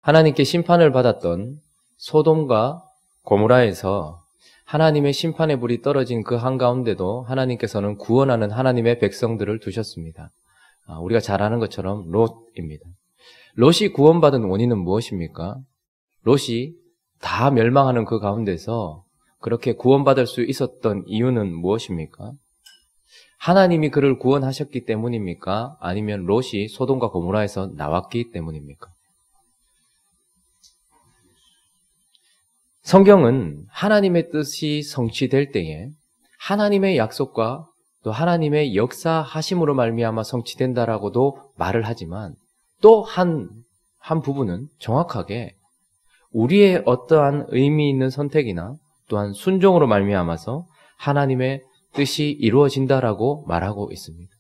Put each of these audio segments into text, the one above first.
하나님께 심판을 받았던 소돔과 고모라에서 하나님의 심판의 불이 떨어진 그 한가운데도 하나님께서는 구원하는 하나님의 백성들을 두셨습니다. 우리가 잘 아는 것처럼 롯입니다. 롯이 구원받은 원인은 무엇입니까? 롯이 다 멸망하는 그 가운데서 그렇게 구원받을 수 있었던 이유는 무엇입니까? 하나님이 그를 구원하셨기 때문입니까? 아니면 롯이 소돔과 고모라에서 나왔기 때문입니까? 성경은 하나님의 뜻이 성취될 때에 하나님의 약속과 또 하나님의 역사하심으로 말미암아 성취된다라고도 말을 하지만 또 한 부분은 정확하게 우리의 어떠한 의미 있는 선택이나 또한 순종으로 말미암아서 하나님의 뜻이 이루어진다라고 말하고 있습니다.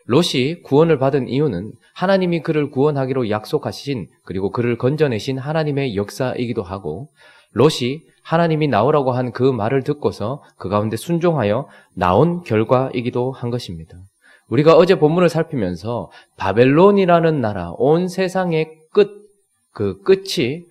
롯이 구원을 받은 이유는 하나님이 그를 구원하기로 약속하신 그리고 그를 건져내신 하나님의 역사이기도 하고 롯이 하나님이 나오라고 한 그 말을 듣고서 그 가운데 순종하여 나온 결과이기도 한 것입니다. 우리가 어제 본문을 살피면서 바벨론이라는 나라, 온 세상의 그 끝이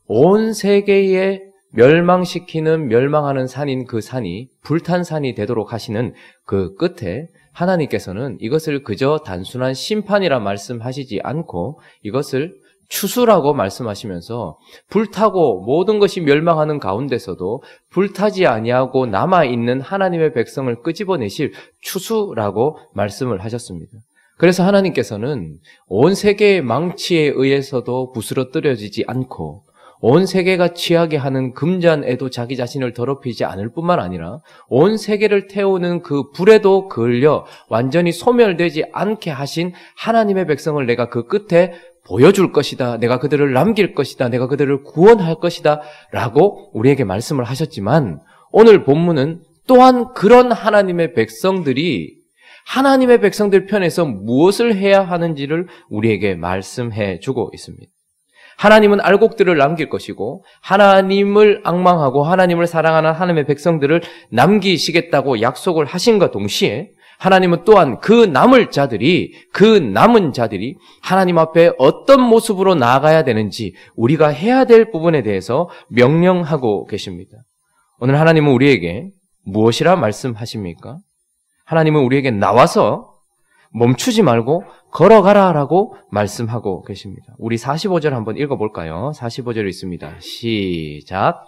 온 세계에 멸망하는 산인 그 산이 불탄 산이 되도록 하시는 그 끝에 하나님께서는 이것을 그저 단순한 심판이라 말씀하시지 않고 이것을 추수라고 말씀하시면서 불타고 모든 것이 멸망하는 가운데서도 불타지 아니하고 남아있는 하나님의 백성을 끄집어내실 추수라고 말씀을 하셨습니다. 그래서 하나님께서는 온 세계의 망치에 의해서도 부스러뜨려지지 않고 온 세계가 취하게 하는 금잔에도 자기 자신을 더럽히지 않을 뿐만 아니라 온 세계를 태우는 그 불에도 걸려 완전히 소멸되지 않게 하신 하나님의 백성을 내가 그 끝에 보여줄 것이다. 내가 그들을 남길 것이다. 내가 그들을 구원할 것이다. 라고 우리에게 말씀을 하셨지만 오늘 본문은 또한 그런 하나님의 백성들이 하나님의 백성들 편에서 무엇을 해야 하는지를 우리에게 말씀해 주고 있습니다. 하나님은 알곡들을 남길 것이고 하나님을 앙망하고 하나님을 사랑하는 하나님의 백성들을 남기시겠다고 약속을 하신과 동시에 하나님은 또한 그 남은 자들이 하나님 앞에 어떤 모습으로 나아가야 되는지 우리가 해야 될 부분에 대해서 명령하고 계십니다. 오늘 하나님은 우리에게 무엇이라 말씀하십니까? 하나님은 우리에게 나와서 멈추지 말고 걸어가라라고 말씀하고 계십니다. 우리 45절 한번 읽어볼까요? 45절 있습니다. 시작.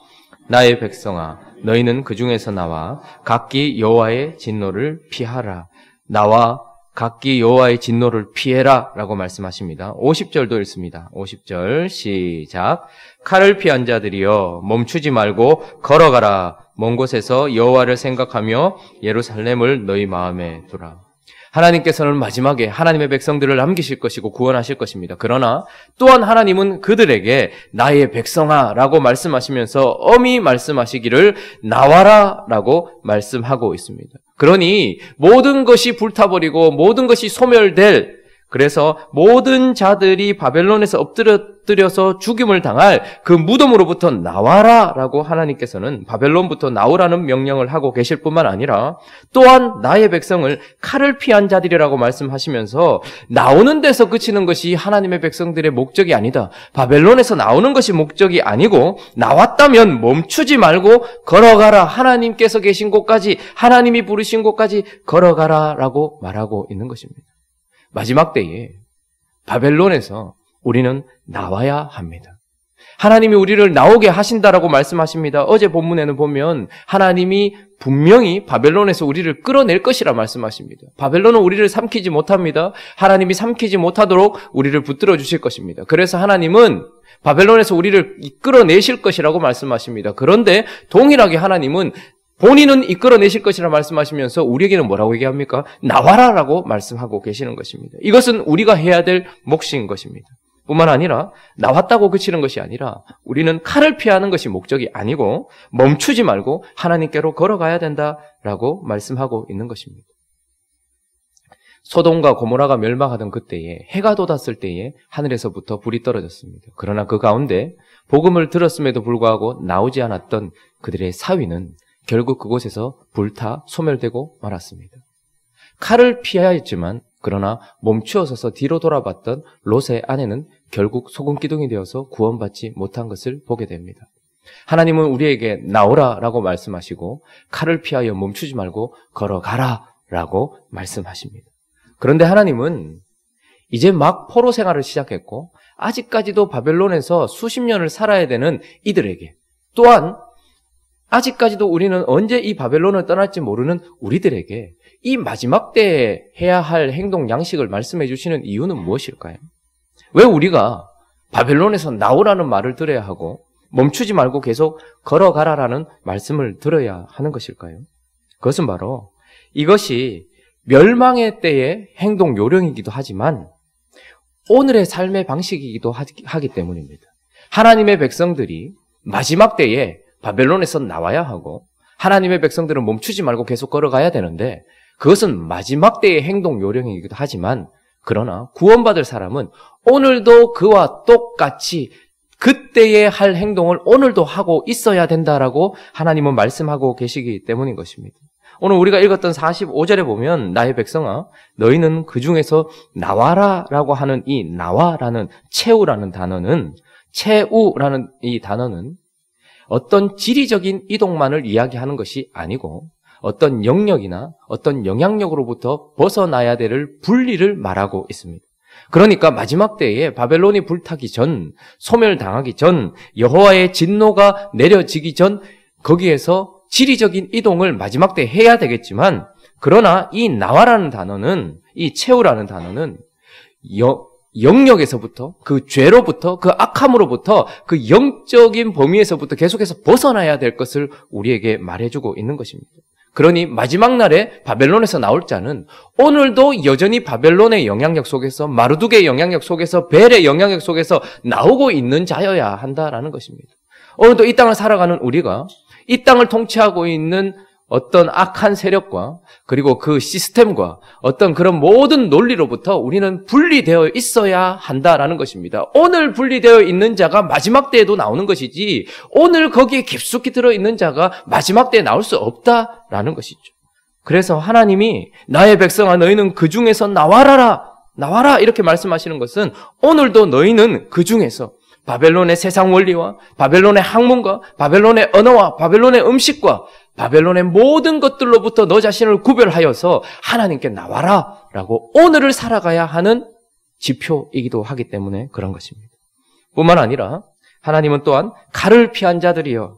나의 백성아, 너희는 그 중에서 나와 각기 여호와의 진노를 피하라. 나와 각기 여호와의 진노를 피해라 라고 말씀하십니다. 50절도 읽습니다. 50절 시작. 칼을 피한 자들이여 멈추지 말고 걸어가라. 먼 곳에서 여호와를 생각하며 예루살렘을 너희 마음에 두라. 하나님께서는 마지막에 하나님의 백성들을 남기실 것이고 구원하실 것입니다. 그러나 또한 하나님은 그들에게 나의 백성아 라고 말씀하시면서 엄히 말씀하시기를 나와라 라고 말씀하고 있습니다. 그러니 모든 것이 불타버리고 모든 것이 소멸될 그래서 모든 자들이 바벨론에서 엎드려서 죽임을 당할 그 무덤으로부터 나와라 라고 하나님께서는 바벨론부터 나오라는 명령을 하고 계실 뿐만 아니라 또한 나의 백성을 칼을 피한 자들이라고 말씀하시면서 나오는 데서 그치는 것이 하나님의 백성들의 목적이 아니다. 바벨론에서 나오는 것이 목적이 아니고 나왔다면 멈추지 말고 걸어가라. 하나님께서 계신 곳까지 하나님이 부르신 곳까지 걸어가라 라고 말하고 있는 것입니다. 마지막 때에 바벨론에서 우리는 나와야 합니다. 하나님이 우리를 나오게 하신다라고 말씀하십니다. 어제 본문에는 보면 하나님이 분명히 바벨론에서 우리를 끌어낼 것이라 말씀하십니다. 바벨론은 우리를 삼키지 못합니다. 하나님이 삼키지 못하도록 우리를 붙들어 주실 것입니다. 그래서 하나님은 바벨론에서 우리를 이끌어내실 것이라고 말씀하십니다. 그런데 동일하게 하나님은 본인은 이끌어내실 것이라 말씀하시면서 우리에게는 뭐라고 얘기합니까? 나와라라고 말씀하고 계시는 것입니다. 이것은 우리가 해야 될 몫인 것입니다. 뿐만 아니라 나왔다고 그치는 것이 아니라 우리는 칼을 피하는 것이 목적이 아니고 멈추지 말고 하나님께로 걸어가야 된다라고 말씀하고 있는 것입니다. 소돔과 고모라가 멸망하던 그때에 해가 돋았을 때에 하늘에서부터 불이 떨어졌습니다. 그러나 그 가운데 복음을 들었음에도 불구하고 나오지 않았던 그들의 사위는 결국 그곳에서 불타 소멸되고 말았습니다. 칼을 피하였지만 그러나 멈추어 서서 뒤로 돌아봤던 롯의 아내는 결국 소금기둥이 되어서 구원받지 못한 것을 보게 됩니다. 하나님은 우리에게 나오라라고 말씀하시고 칼을 피하여 멈추지 말고 걸어가라라고 말씀하십니다. 그런데 하나님은 이제 막 포로 생활을 시작했고 아직까지도 바벨론에서 수십 년을 살아야 되는 이들에게, 또한 아직까지도 우리는 언제 이 바벨론을 떠날지 모르는 우리들에게 이 마지막 때에 해야 할 행동 양식을 말씀해 주시는 이유는 무엇일까요? 왜 우리가 바벨론에서 나오라는 말을 들어야 하고 멈추지 말고 계속 걸어가라라는 말씀을 들어야 하는 것일까요? 그것은 바로 이것이 멸망의 때의 행동 요령이기도 하지만 오늘의 삶의 방식이기도 하기 때문입니다. 하나님의 백성들이 마지막 때에 바벨론에서 나와야 하고 하나님의 백성들은 멈추지 말고 계속 걸어가야 되는데 그것은 마지막 때의 행동 요령이기도 하지만 그러나 구원받을 사람은 오늘도 그와 똑같이 그때에 할 행동을 오늘도 하고 있어야 된다라고 하나님은 말씀하고 계시기 때문인 것입니다. 오늘 우리가 읽었던 45절에 보면 나의 백성아 너희는 그 중에서 나와라라고 하는 이 나와라는 채우라는 단어는 채우라는 이 단어는 어떤 지리적인 이동만을 이야기하는 것이 아니고 어떤 영역이나 어떤 영향력으로부터 벗어나야 될 분리를 말하고 있습니다. 그러니까 마지막 때에 바벨론이 불타기 전, 소멸당하기 전, 여호와의 진노가 내려지기 전 거기에서 지리적인 이동을 마지막 때 해야 되겠지만 그러나 이 나와라는 단어는, 이 채우라는 단어는 영역에서부터, 그 죄로부터, 그 악함으로부터, 그 영적인 범위에서부터 계속해서 벗어나야 될 것을 우리에게 말해주고 있는 것입니다. 그러니 마지막 날에 바벨론에서 나올 자는 오늘도 여전히 바벨론의 영향력 속에서, 마르둑의 영향력 속에서, 벨의 영향력 속에서 나오고 있는 자여야 한다라는 것입니다. 오늘도 이 땅을 살아가는 우리가 이 땅을 통치하고 있는 어떤 악한 세력과 그리고 그 시스템과 어떤 그런 모든 논리로부터 우리는 분리되어 있어야 한다라는 것입니다. 오늘 분리되어 있는 자가 마지막 때에도 나오는 것이지 오늘 거기에 깊숙이 들어있는 자가 마지막 때에 나올 수 없다라는 것이죠. 그래서 하나님이 나의 백성아 너희는 그 중에서 나와라 이렇게 말씀하시는 것은 오늘도 너희는 그 중에서 바벨론의 세상 원리와 바벨론의 학문과 바벨론의 언어와 바벨론의 음식과 바벨론의 모든 것들로부터 너 자신을 구별하여서 하나님께 나와라라고 오늘을 살아가야 하는 지표이기도 하기 때문에 그런 것입니다. 뿐만 아니라 하나님은 또한 칼을 피한 자들이여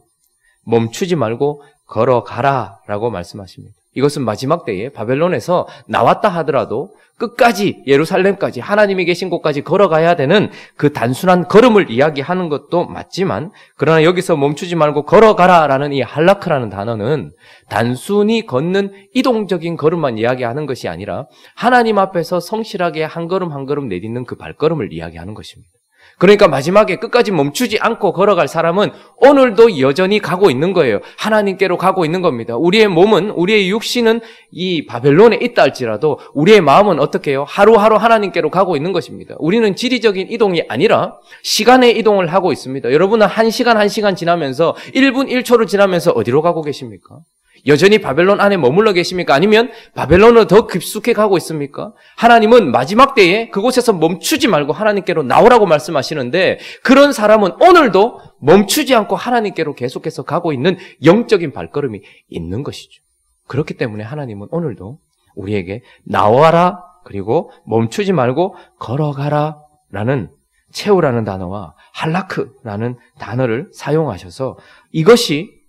멈추지 말고 걸어가라라고 말씀하십니다. 이것은 마지막 때에 바벨론에서 나왔다 하더라도 끝까지 예루살렘까지 하나님이 계신 곳까지 걸어가야 되는 그 단순한 걸음을 이야기하는 것도 맞지만 그러나 여기서 멈추지 말고 걸어가라라는 이 할라크라는 단어는 단순히 걷는 이동적인 걸음만 이야기하는 것이 아니라 하나님 앞에서 성실하게 한 걸음 한 걸음 내딛는 그 발걸음을 이야기하는 것입니다. 그러니까 마지막에 끝까지 멈추지 않고 걸어갈 사람은 오늘도 여전히 가고 있는 거예요. 하나님께로 가고 있는 겁니다. 우리의 몸은, 우리의 육신은 이 바벨론에 있다 할지라도 우리의 마음은 어떻게 해요? 하루하루 하나님께로 가고 있는 것입니다. 우리는 지리적인 이동이 아니라 시간의 이동을 하고 있습니다. 여러분은 1시간 지나면서 1분 1초를 지나면서 어디로 가고 계십니까? 여전히 바벨론 안에 머물러 계십니까? 아니면 바벨론으로 더 깊숙이 가고 있습니까? 하나님은 마지막 때에 그곳에서 멈추지 말고 하나님께로 나오라고 말씀하시는데 그런 사람은 오늘도 멈추지 않고 하나님께로 계속해서 가고 있는 영적인 발걸음이 있는 것이죠. 그렇기 때문에 하나님은 오늘도 우리에게 나와라 그리고 멈추지 말고 걸어가라 라는 채우라는 단어와 할라크라는 단어를 사용하셔서 이것이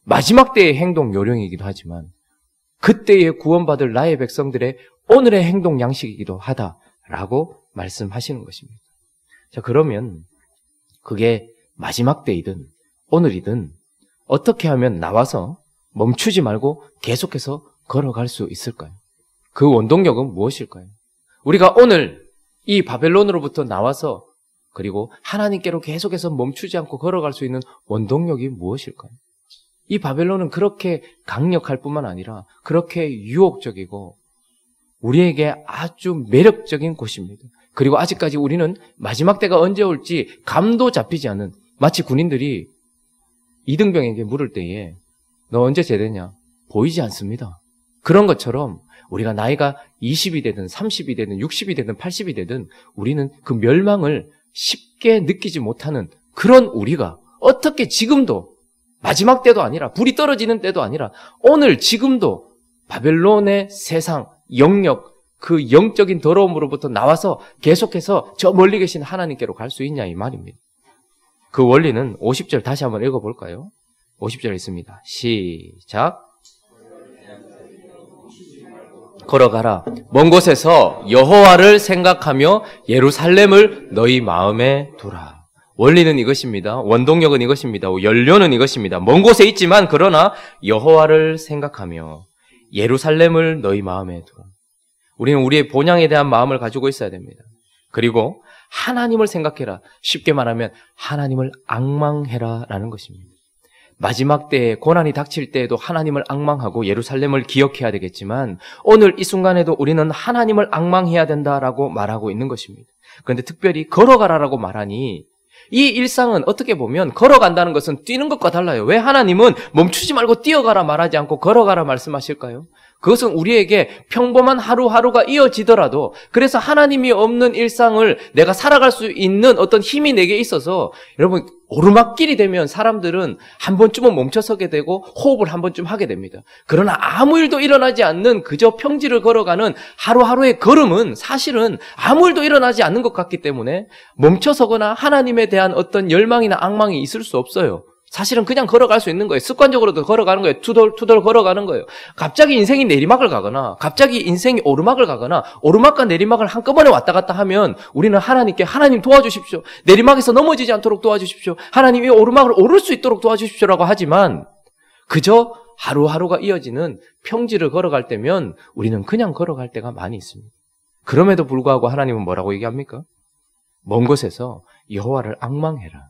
마지막 때의 행동 요령이기도 하지만 그때에 구원받을 나의 백성들의 오늘의 행동 양식이기도 하다라고 말씀하시는 것입니다. 자, 그러면 그게 마지막 때이든 오늘이든 어떻게 하면 나와서 멈추지 말고 계속해서 걸어갈 수 있을까요? 그 원동력은 무엇일까요? 우리가 오늘 이 바벨론으로부터 나와서 그리고 하나님께로 계속해서 멈추지 않고 걸어갈 수 있는 원동력이 무엇일까요? 이 바벨론은 그렇게 강력할 뿐만 아니라 그렇게 유혹적이고 우리에게 아주 매력적인 곳입니다. 그리고 아직까지 우리는 마지막 때가 언제 올지 감도 잡히지 않은 마치 군인들이 이등병에게 물을 때에 너 언제 제대냐? 보이지 않습니다. 그런 것처럼 우리가 나이가 20이 되든 30이 되든 60이 되든 80이 되든 우리는 그 멸망을 쉽게 느끼지 못하는 그런 우리가 어떻게 지금도 마지막 때도 아니라 불이 떨어지는 때도 아니라 오늘 지금도 바벨론의 세상, 영역, 그 영적인 더러움으로부터 나와서 계속해서 저 멀리 계신 하나님께로 갈 수 있냐 이 말입니다. 그 원리는 50절 다시 한번 읽어볼까요? 50절 있습니다. 시작. 걸어가라. 먼 곳에서 여호와를 생각하며 예루살렘을 너희 마음에 두라. 원리는 이것입니다. 원동력은 이것입니다. 연료는 이것입니다. 먼 곳에 있지만 그러나 여호와를 생각하며 예루살렘을 너희 마음에 두라. 우리는 우리의 본향에 대한 마음을 가지고 있어야 됩니다. 그리고 하나님을 생각해라. 쉽게 말하면 하나님을 앙망해라 라는 것입니다. 마지막 때에 고난이 닥칠 때에도 하나님을 앙망하고 예루살렘을 기억해야 되겠지만 오늘 이 순간에도 우리는 하나님을 앙망해야 된다라고 말하고 있는 것입니다. 그런데 특별히 걸어가라라고 말하니 이 일상은 어떻게 보면 걸어간다는 것은 뛰는 것과 달라요. 왜 하나님은 멈추지 말고 뛰어가라 말하지 않고 걸어가라 말씀하실까요? 그것은 우리에게 평범한 하루하루가 이어지더라도 그래서 하나님이 없는 일상을 내가 살아갈 수 있는 어떤 힘이 내게 있어서 여러분 오르막길이 되면 사람들은 한 번쯤은 멈춰서게 되고 호흡을 한 번쯤 하게 됩니다. 그러나 아무 일도 일어나지 않는 그저 평지를 걸어가는 하루하루의 걸음은 사실은 아무 일도 일어나지 않는 것 같기 때문에 멈춰서거나 하나님에 대한 어떤 열망이나 앙망이 있을 수 없어요. 사실은 그냥 걸어갈 수 있는 거예요. 습관적으로도 걸어가는 거예요. 투덜투덜 걸어가는 거예요. 갑자기 인생이 내리막을 가거나 갑자기 인생이 오르막을 가거나 오르막과 내리막을 한꺼번에 왔다 갔다 하면 우리는 하나님께 하나님 도와주십시오. 내리막에서 넘어지지 않도록 도와주십시오. 하나님 이 오르막을 오를 수 있도록 도와주십시오라고 하지만 그저 하루하루가 이어지는 평지를 걸어갈 때면 우리는 그냥 걸어갈 때가 많이 있습니다. 그럼에도 불구하고 하나님은 뭐라고 얘기합니까? 먼 곳에서 여호와를 앙망해라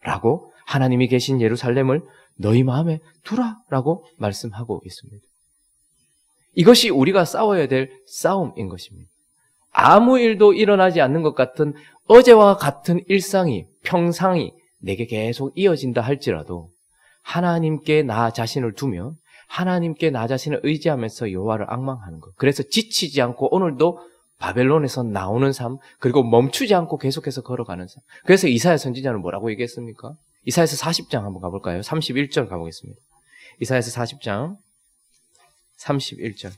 라고 하나님이 계신 예루살렘을 너희 마음에 두라라고 말씀하고 있습니다. 이것이 우리가 싸워야 될 싸움인 것입니다. 아무 일도 일어나지 않는 것 같은 어제와 같은 일상이 평상이 내게 계속 이어진다 할지라도 하나님께 나 자신을 두며 하나님께 나 자신을 의지하면서 여호와를 앙망하는 것. 그래서 지치지 않고 오늘도 바벨론에서 나오는 삶, 그리고 멈추지 않고 계속해서 걸어가는 삶. 그래서 이사야 선지자는 뭐라고 얘기했습니까? 이사야서 40장 한번 가볼까요? 31절 가보겠습니다. 이사야서 40장 31절.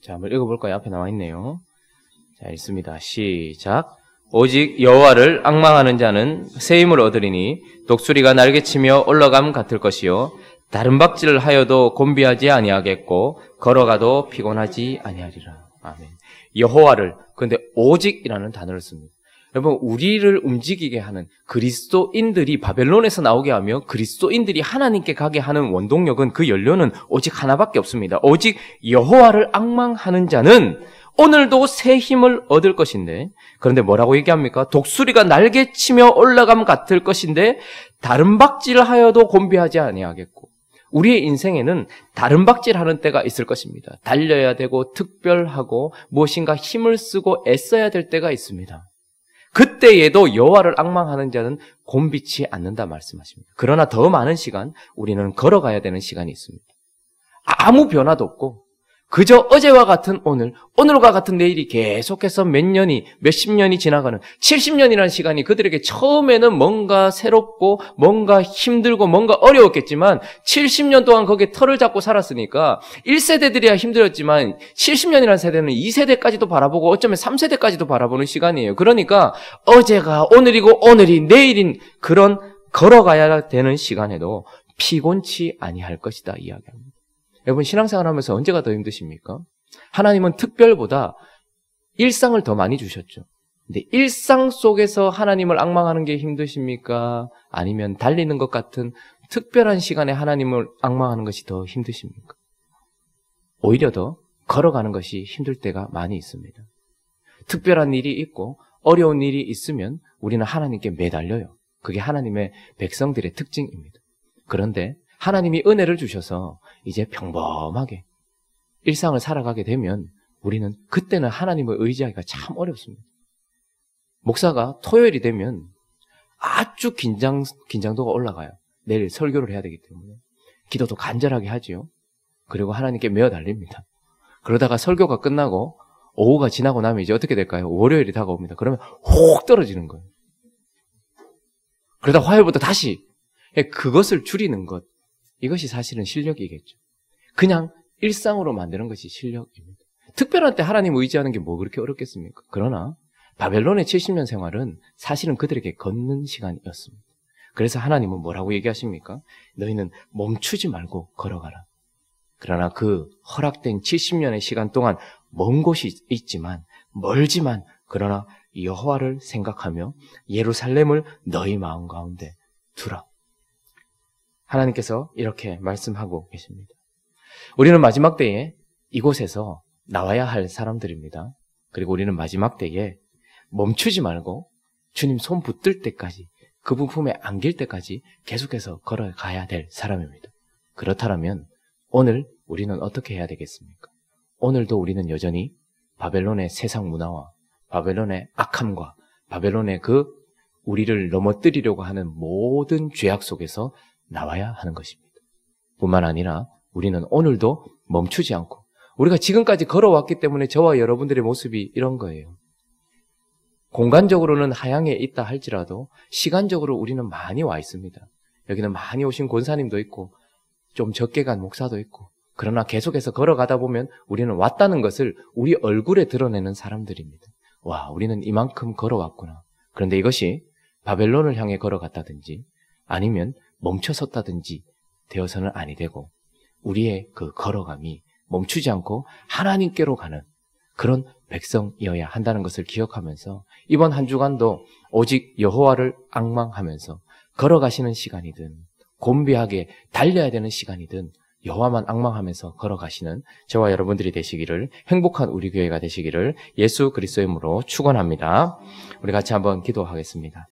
자, 한번 읽어볼까요? 앞에 나와 있네요. 자, 읽습니다. 시작. 오직 여호와를 앙망하는 자는 새 힘을 얻으리니 독수리가 날개치며 올라감 같을 것이요 다른 박질을 하여도 곤비하지 아니하겠고 걸어가도 피곤하지 아니하리라. 아멘. 여호와를, 그런데 오직이라는 단어를 씁니다. 여러분, 우리를 움직이게 하는 그리스도인들이 바벨론에서 나오게 하며 그리스도인들이 하나님께 가게 하는 원동력은 그 연료는 오직 하나밖에 없습니다. 오직 여호와를 앙망하는 자는 오늘도 새 힘을 얻을 것인데, 그런데 뭐라고 얘기합니까? 독수리가 날개치며 올라감 같을 것인데 다른 박질을 하여도 곤비하지 아니하겠고, 우리의 인생에는 다른 박질하는 때가 있을 것입니다. 달려야 되고 특별하고 무엇인가 힘을 쓰고 애써야 될 때가 있습니다. 그때에도 여호와를 앙망하는 자는 곤비치 않는다 말씀하십니다. 그러나 더 많은 시간 우리는 걸어가야 되는 시간이 있습니다. 아무 변화도 없고 그저 어제와 같은 오늘, 오늘과 같은 내일이 계속해서 몇십 년이 지나가는 70년이라는 시간이 그들에게 처음에는 뭔가 새롭고 뭔가 힘들고 뭔가 어려웠겠지만 70년 동안 거기에 털을 잡고 살았으니까 1세대들이야 힘들었지만 70년이라는 세대는 2세대까지도 바라보고 어쩌면 3세대까지도 바라보는 시간이에요. 그러니까 어제가 오늘이고 오늘이 내일인 그런 걸어가야 되는 시간에도 피곤치 아니할 것이다 이야기합니다. 여러분, 신앙생활 하면서 언제가 더 힘드십니까? 하나님은 특별보다 일상을 더 많이 주셨죠. 근데 일상 속에서 하나님을 앙망하는 게 힘드십니까? 아니면 달리는 것 같은 특별한 시간에 하나님을 앙망하는 것이 더 힘드십니까? 오히려 더 걸어가는 것이 힘들 때가 많이 있습니다. 특별한 일이 있고 어려운 일이 있으면 우리는 하나님께 매달려요. 그게 하나님의 백성들의 특징입니다. 그런데 하나님이 은혜를 주셔서 이제 평범하게 일상을 살아가게 되면 우리는 그때는 하나님을 의지하기가 참 어렵습니다. 목사가 토요일이 되면 아주 긴장도가 올라가요. 내일 설교를 해야 되기 때문에. 기도도 간절하게 하지요. 그리고 하나님께 메어 달립니다. 그러다가 설교가 끝나고 오후가 지나고 나면 이제 어떻게 될까요? 월요일이 다가옵니다. 그러면 혹 떨어지는 거예요. 그러다 화요일부터 다시 그것을 줄이는 것, 이것이 사실은 실력이겠죠. 그냥 일상으로 만드는 것이 실력입니다. 특별한 때 하나님 의지하는 게 뭐 그렇게 어렵겠습니까? 그러나 바벨론의 70년 생활은 사실은 그들에게 걷는 시간이었습니다. 그래서 하나님은 뭐라고 얘기하십니까? 너희는 멈추지 말고 걸어가라. 그러나 그 허락된 70년의 시간 동안 먼 곳이 있지만, 멀지만, 그러나 여호와를 생각하며 예루살렘을 너희 마음 가운데 두라. 하나님께서 이렇게 말씀하고 계십니다. 우리는 마지막 때에 이곳에서 나와야 할 사람들입니다. 그리고 우리는 마지막 때에 멈추지 말고 주님 손 붙들 때까지, 그분 품에 안길 때까지 계속해서 걸어가야 될 사람입니다. 그렇다면 오늘 우리는 어떻게 해야 되겠습니까? 오늘도 우리는 여전히 바벨론의 세상 문화와 바벨론의 악함과 바벨론의 그 우리를 넘어뜨리려고 하는 모든 죄악 속에서 나와야 하는 것입니다. 뿐만 아니라 우리는 오늘도 멈추지 않고, 우리가 지금까지 걸어왔기 때문에 저와 여러분들의 모습이 이런 거예요. 공간적으로는 하양에 있다 할지라도 시간적으로 우리는 많이 와 있습니다. 여기는 많이 오신 권사님도 있고 좀 적게 간 목사도 있고, 그러나 계속해서 걸어가다 보면 우리는 왔다는 것을 우리 얼굴에 드러내는 사람들입니다. 와, 우리는 이만큼 걸어왔구나. 그런데 이것이 바벨론을 향해 걸어갔다든지 아니면 멈춰섰다든지 되어서는 아니 되고, 우리의 그 걸어감이 멈추지 않고 하나님께로 가는 그런 백성이어야 한다는 것을 기억하면서 이번 한 주간도 오직 여호와를 앙망하면서 걸어가시는 시간이든 곤비하게 달려야 되는 시간이든 여호와만 앙망하면서 걸어가시는 저와 여러분들이 되시기를, 행복한 우리 교회가 되시기를 예수 그리스도의 이름으로 축원합니다. 우리 같이 한번 기도하겠습니다.